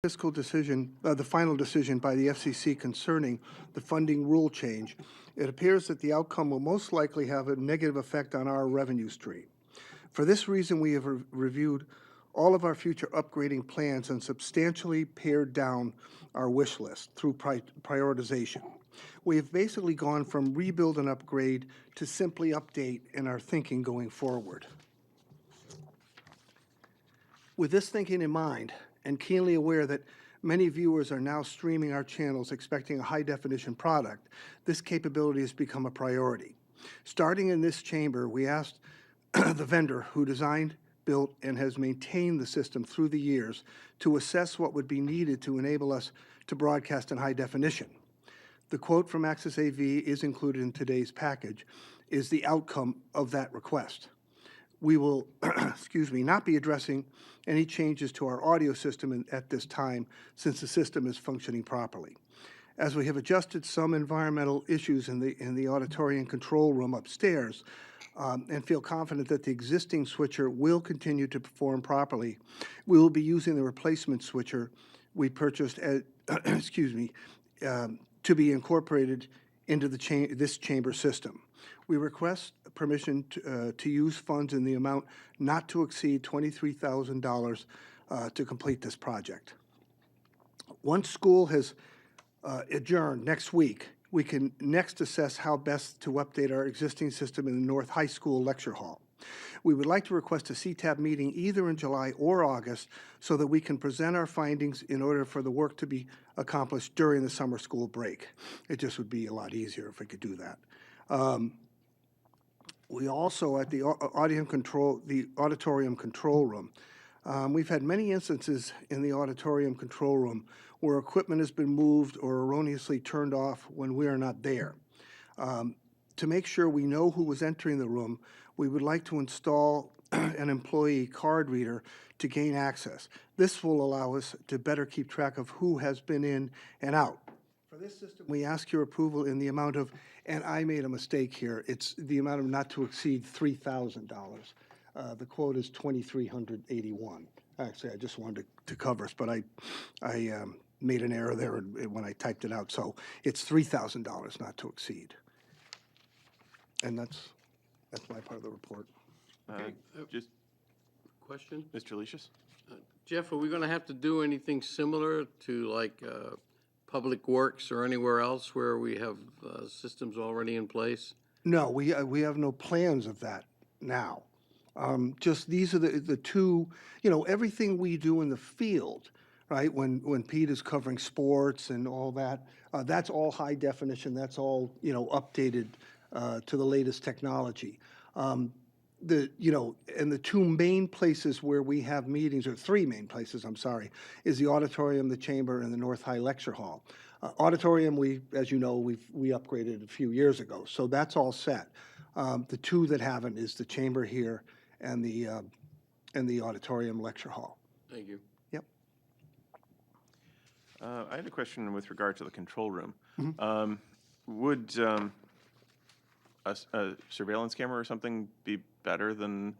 fiscal decision, the final decision by the FCC concerning the funding rule change, it appears that the outcome will most likely have a negative effect on our revenue stream. For this reason, we have reviewed all of our future upgrading plans and substantially pared down our wish list through prioritization. We have basically gone from rebuild and upgrade to simply update in our thinking going forward. With this thinking in mind, and keenly aware that many viewers are now streaming our channels expecting a high-definition product, this capability has become a priority. Starting in this chamber, we asked the vendor who designed, built, and has maintained the system through the years to assess what would be needed to enable us to broadcast in high definition. The quote from Access AV is included in today's package, is the outcome of that request. We will, not be addressing any changes to our audio system at this time, since the system is functioning properly. As we have adjusted some environmental issues in the auditorium control room upstairs, and feel confident that the existing switcher will continue to perform properly, we will be using the replacement switcher we purchased at, to be incorporated into this chamber system. We request permission to use funds in the amount not to exceed $23,000 to complete this project. Once school has adjourned next week, we can next assess how best to update our existing system in the North High School lecture hall. We would like to request a CTAB meeting either in July or August so that we can present our findings in order for the work to be accomplished during the summer school break. It just would be a lot easier if we could do that. We also, at the auditorium control room, we've had many instances in the auditorium control room where equipment has been moved or erroneously turned off when we are not there. To make sure we know who was entering the room, we would like to install an employee card reader to gain access. This will allow us to better keep track of who has been in and out. For this system, we ask your approval in the amount of, and I made a mistake here, it's the amount of not to exceed $3,000. The quote is $2,381. Actually, I just wanted to cover us, but I made an error there when I typed it out. So it's $3,000 not to exceed. And that's my part of the report. Okay. Just Question? Mr. Lucius? Jeff, are we going to have to do anything similar to like Public Works or anywhere else where we have systems already in place? No, we have no plans of that now. Just these are the two, everything we do in the field, right? When Pete is covering sports and all that, that's all high definition. That's all, updated to the latest technology. And the two main places where we have meetings, or three main places, I'm sorry, is the auditorium, the chamber, and the North High Lecture Hall. Auditorium, as you know, we upgraded a few years ago, so that's all set. The two that haven't is the chamber here and the auditorium lecture hall. Thank you. Yep. I had a question with regard to the control room. Mm-hmm. Would a surveillance camera or something be better than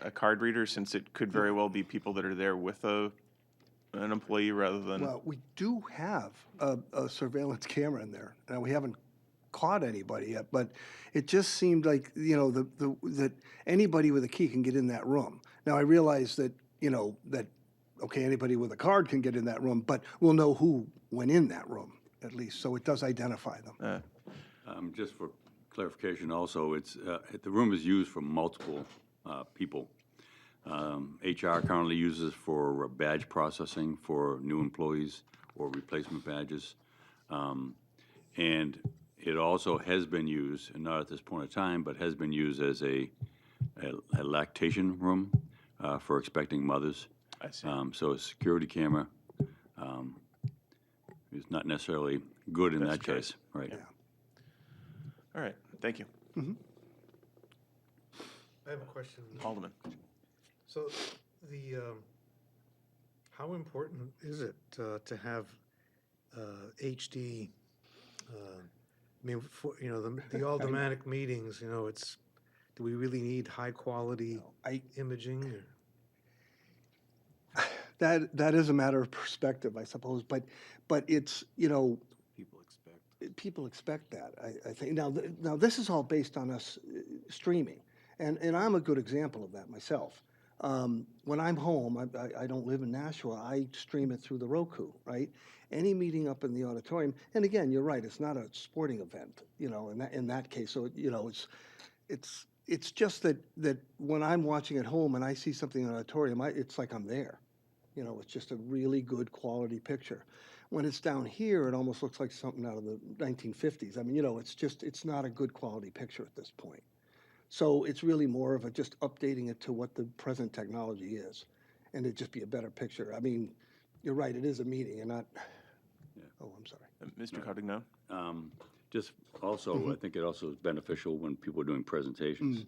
a card reader, since it could very well be people that are there with an employee rather than... Well, we do have a surveillance camera in there. Now, we haven't caught anybody yet, but it just seemed like, that anybody with a key can get in that room. Now, I realize that, okay, anybody with a card can get in that room, but we'll know who went in that room, at least, so it does identify them. Just for clarification also, it's the room is used for multiple people. HR currently uses for badge processing for new employees or replacement badges. And it also has been used, and not at this point in time, but has been used as a lactation room for expecting mothers. I see. So a security camera is not necessarily good in that case. Right. Yeah. All right, thank you. Mm-hmm. I have a question. Alderman. So how important is it to have HD? I mean, for, the aldermanic meetings, do we really need high quality imaging? Or? That is a matter of perspective, I suppose, but it's, you know, people expect that, I think. Now, this is all based on us streaming, and I'm a good example of that myself. When I'm home, I don't live in Nashua, I stream it through the Roku, right? Any meeting up in the auditorium, and again, you're right, it's not a sporting event, you know, in that case, so, you know, it's just that when I'm watching at home and I see something in the auditorium, it's like I'm there. You know, it's just a really good quality picture. When it's down here, it almost looks like something out of the 1950s. I mean, you know, it's not a good quality picture at this point. So it's really more of a just updating it to what the present technology is, and it'd just be a better picture. I mean, you're right, it is a meeting and not, oh, I'm sorry. Mr. Cotignon? Just also, I think it also is beneficial when people are doing presentations.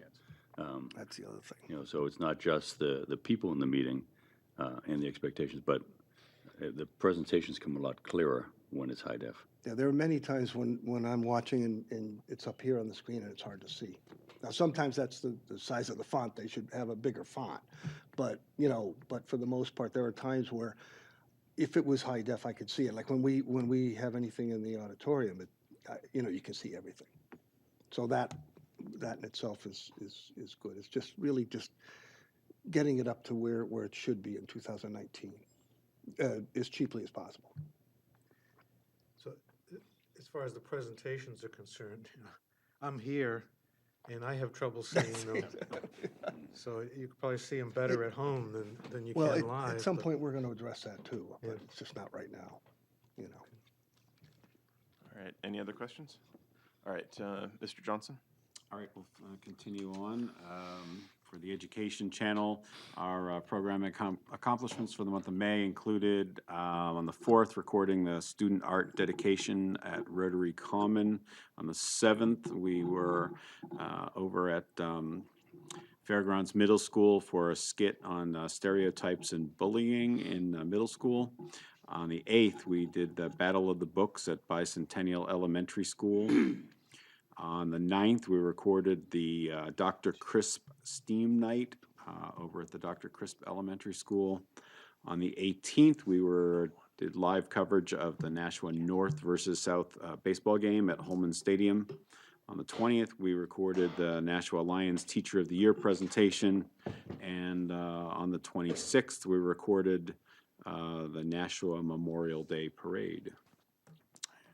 That's the other thing. You know, so it's not just the people in the meeting and the expectations, but the presentations come a lot clearer when it's high def. Yeah, there are many times when I'm watching and it's up here on the screen and it's hard to see. Now, sometimes that's the size of the font. They should have a bigger font. But, you know, but for the most part, there are times where if it was high def, I could see it. Like when we have anything in the auditorium, you know, you can see everything. So that in itself is good. It's just really just getting it up to where it should be in 2019 as cheaply as possible. So as far as the presentations are concerned, you know, I'm here and I have trouble seeing them. So you could probably see them better at home than you Well, can live. at some but- point, we're going to address that too, but Yeah. it's just not right now, you know. All right, any other questions? All right, Mr. Johnson? All right, we'll continue on. For the Education Channel, our program accomplishments for the month of May included on the 4th, recording the student art dedication at Rotary Common. On the 7th, we were over at Fairgrounds Middle School for a skit on stereotypes and bullying in middle school. On the 8th, we did the Battle of the Books at Bicentennial Elementary School. On the 9th, we recorded the Dr. Crisp STEAM Night over at the Dr. Crisp Elementary School. On the 18th, we did live coverage of the Nashua North versus South baseball game at Holman Stadium. On the 20th, we recorded the Nashua Lions Teacher of the Year presentation. And on the 26th, we recorded the Nashua Memorial Day Parade.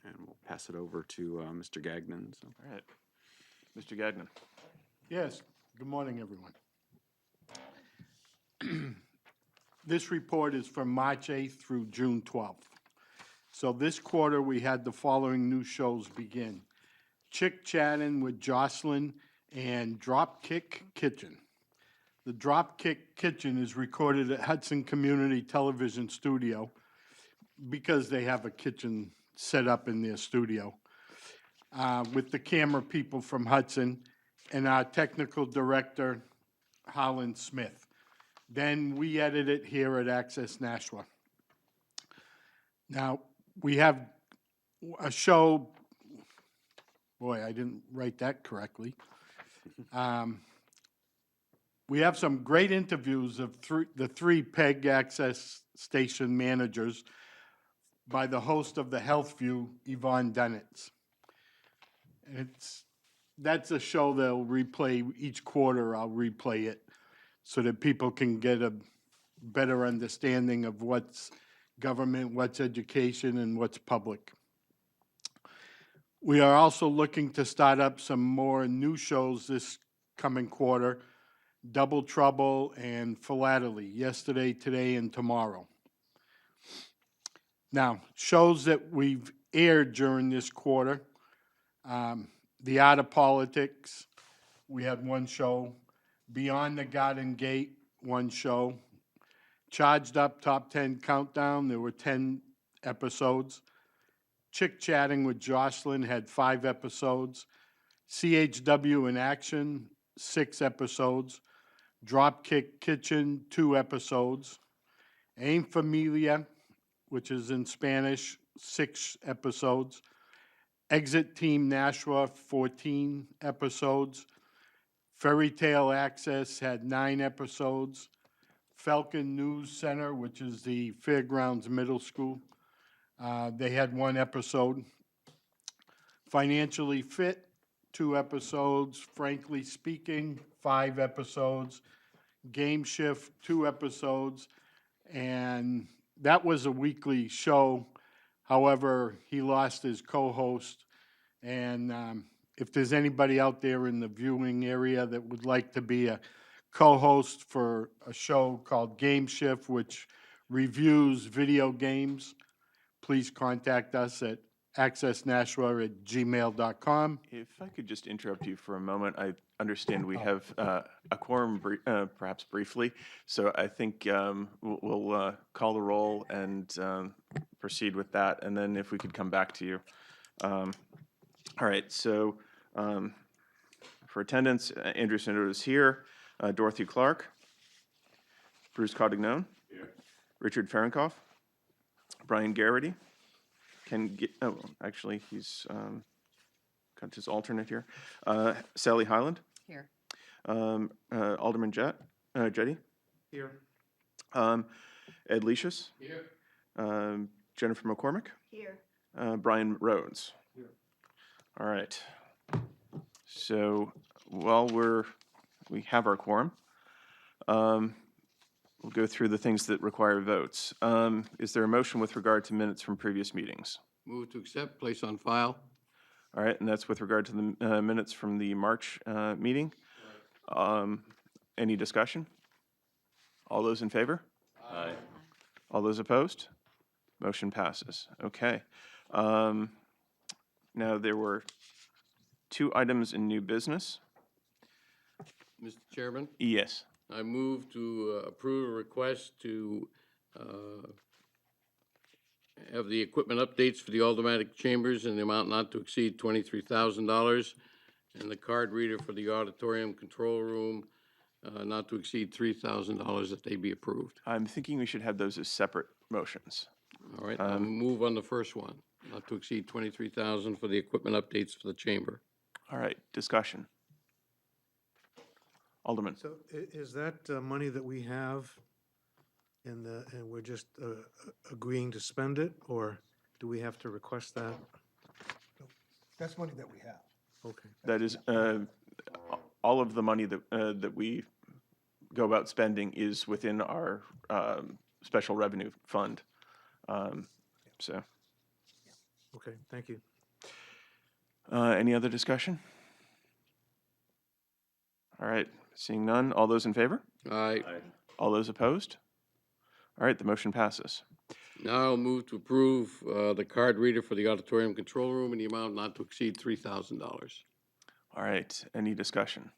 And we'll pass it over to Mr. Gagnon. So. All right, Mr. Gagnon? Yes, good morning, everyone. This report is from March 8th through June 12th. So this quarter, we had the following new shows begin. Chick Chatting with Jocelyn and Dropkick Kitchen. The Dropkick Kitchen is recorded at Hudson Community Television Studio because they have a kitchen set up in their studio with the camera people from Hudson and our technical director, Holland Smith. Then we edit it here at Access Nashua. Now, we have a show, boy, I didn't write that correctly. We have some great interviews of the three PEG Access Station managers by the host of the Health View, Yvonne Dunnitz. That's a show they'll replay each quarter. I'll replay it so that people can get a better understanding of what's government, what's education, and what's public. We are also looking to start up some more new shows this coming quarter, Double Trouble and Philately, yesterday, today, and tomorrow. Now, shows that we've aired during this quarter, The Art of Politics, we had one show. Beyond the Garden Gate, one show. Charged Up Top 10 Countdown, there were 10 episodes. Chick Chatting with Jocelyn had 5 episodes. CHW in Action, 6 episodes. Dropkick Kitchen, 2 episodes. Aim Familia, which is in Spanish, 6 episodes. Exit Team Nashua, 14 episodes. Fairy Tale Access had 9 episodes. Falcon News Center, which is the Fairgrounds Middle School. They had one episode. Financially Fit, 2 episodes. Frankly Speaking, 5 episodes. Game Shift, 2 episodes. And that was a weekly show. However, he lost his co-host. And if there's anybody out there in the viewing area that would like to be a co-host for a show called Game Shift, which reviews video games, please contact us at accessnashua@gmail.com. If I could just interrupt you for a moment, I understand we have a quorum, perhaps briefly, so I think we'll call the roll and proceed with that, and then if we could come back to you. All right, so for attendance, Andrew Sindor is here, Dorothy Clark, Bruce Codignone, Richard Ferenkopf, Brian Garrity, actually, he's got his alternate here. Sally Highland. Here. Alderman Jetty. Here. Ed Leicius. Here. Jennifer McCormick. Here. Brian Rhodes. Here. All right. So while we have our quorum, we'll go through the things that require votes. Is there a motion with regard to minutes from previous meetings? Move to accept, place on file. All right, and that's with regard to the minutes from the March meeting. Any discussion? All those in favor? Aye. All those opposed? Motion passes. Okay. Now, there were 2 items in new business. Mr. Chairman, Yes. I move to approve a request to have the equipment updates for the automatic chambers in the amount not to exceed $23,000, and the card reader for the auditorium control room not to exceed $3,000, that they be approved. I'm thinking we should have those as separate motions. All right, I'll move on the first one, not to exceed $23,000 for the equipment updates for the chamber. All right, discussion. Alderman. So is that money that we have and we're just agreeing to spend it, or do we have to request that? That's money that we have. Okay. That is, all of the money that we go about spending is within our special revenue fund. So, Okay, thank you. any other discussion? All right, seeing none, all those in favor? Aye. All those opposed? All right, the motion passes. Now I'll move to approve the card reader for the auditorium control room in the amount not to exceed $3,000. All right, any discussion?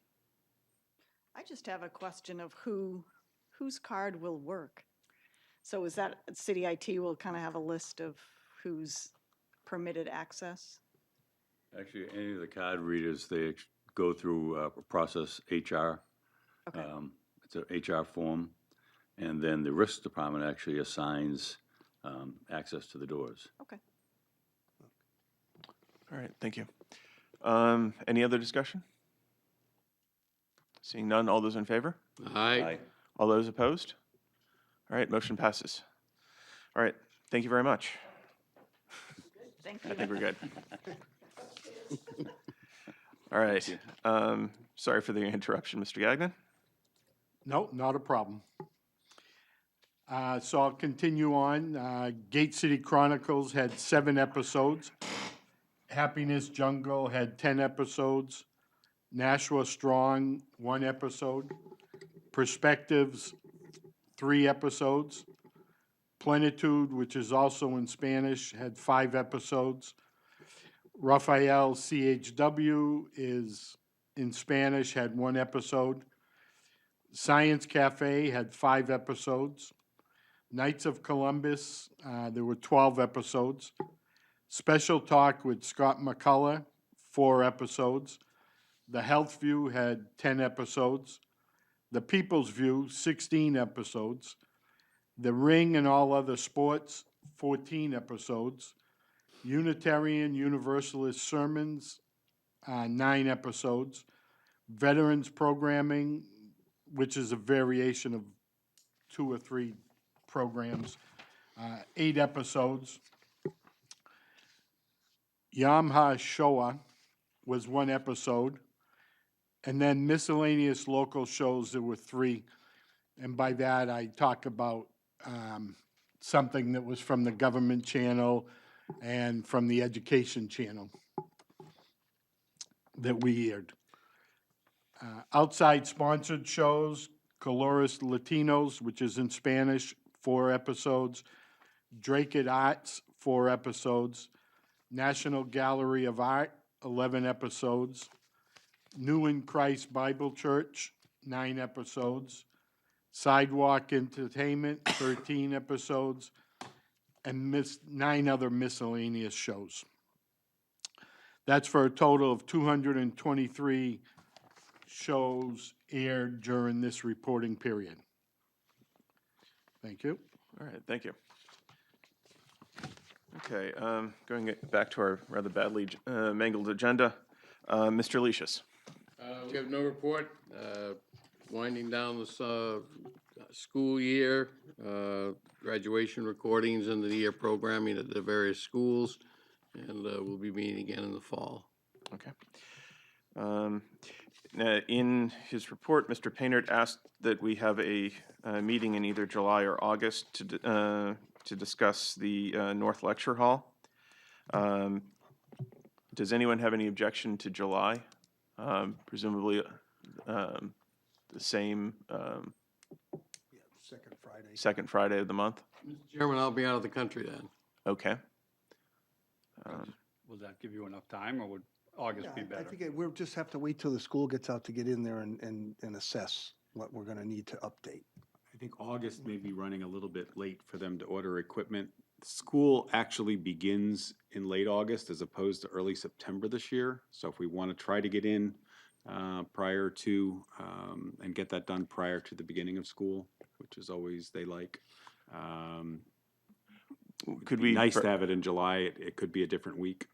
I just have a question of whose card will work. So is that city IT will kind of have a list of who's permitted access? Actually, any of the card readers, they go through a process, HR. Okay. It's an HR form, and then the risk department actually assigns access to the doors. Okay. All right, thank you. Any other discussion? Seeing none, all those in favor? Aye. All those opposed? All right, motion passes. All right, thank you very much. Thank I you. think we're good. All right, sorry for the interruption, Mr. Gagnon. No, not a problem. So I'll continue on. Gate City Chronicles had 7 episodes. Happiness Jungle had 10 episodes. Nashua Strong, 1 episode. Perspectives, 3 episodes. Plenitude, which is also in Spanish, had 5 episodes. Raphael CHW is in Spanish, had 1 episode. Science Cafe had 5 episodes. Knights of Columbus, there were 12 episodes. Special Talk with Scott McCullough, 4 episodes. The Health View had 10 episodes. The People's View, 16 episodes. The Ring and All Other Sports, 14 episodes. Unitarian Universalist Sermons, 9 episodes. Veterans Programming, which is a variation of 2 or 3 programs, 8 episodes. Yamha Showa was 1 episode. And then miscellaneous local shows, there were 3. And by that, I talk about something that was from the government channel and from the education channel that we aired. Outside sponsored shows, Colores Latinos, which is in Spanish, 4 episodes. Drake at Arts, 4 episodes. National Gallery of Art, 11 episodes. New in Christ Bible Church, 9 episodes. Sidewalk Entertainment, 13 episodes. And 9 other miscellaneous shows. That's for a total of 223 shows aired during this reporting period. Thank you. All right, thank you. Okay, going back to our rather badly mangled agenda, Mr. Lucius. We have no report. Winding down this school year, graduation recordings, end of the year programming at the various schools, and we'll be meeting again in the fall. Okay. In his report, Mr. Paynard asked that we have a meeting in either July or August to discuss the North Lecture Hall. Does anyone have any objection to July? Presumably the same Second Friday. second Friday of the month? Mr. Chairman, I'll be out of the country then. Okay. Will that give you enough time, or would August be I better? think we'll just have to wait till the school gets out to get in there and assess what we're gonna need to update. I think August may be running a little bit late for them to order equipment. School actually begins in late August as opposed to early September this year. So if we want to try to get in prior to, and get that done prior to the beginning of school, which is always they like. Could Be we? nice to have it in July. It could be a different week.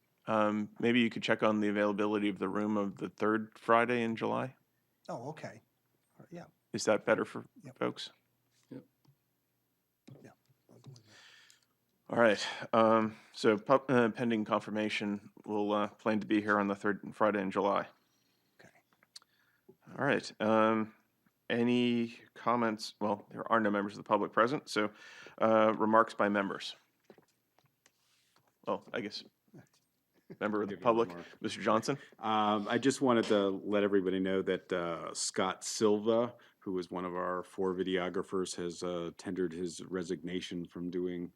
Maybe you could check on the availability of the room of the 3rd Friday in July? Oh, okay. Yeah. Is that better for Yep. folks? Yep. Yeah. All right, so pending confirmation, we'll plan to be here on the 3rd Friday in July. Okay. All right, any comments? Well, there are no members of the public present, so remarks by members. Well, I guess, member of the Give you a public, remark. Mr. Johnson? I just wanted to let everybody know that Scott Silva, who is one of our 4 videographers, has tendered his resignation from doing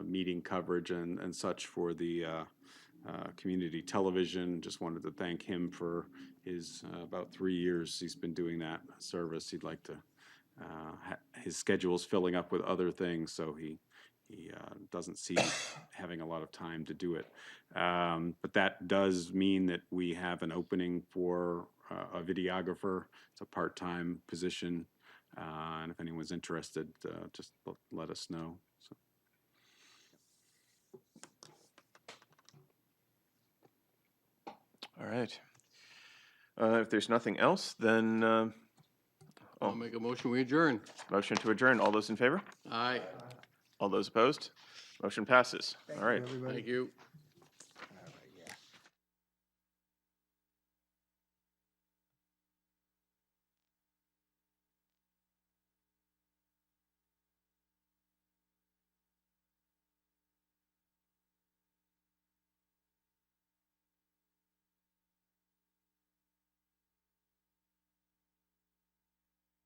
meeting coverage and such for the community television. Just wanted to thank him for his about 3 years he's been doing that service. He'd like to, his schedule's filling up with other things, so he doesn't see having a lot of time to do it. But that does mean that we have an opening for a videographer. It's a part-time position, and if anyone's interested, just let us know. So. All right. If there's nothing else, then I'll make a motion, we adjourn. motion to adjourn. All those in favor? Aye, All those opposed? Motion passes. All right. Everybody. thank you.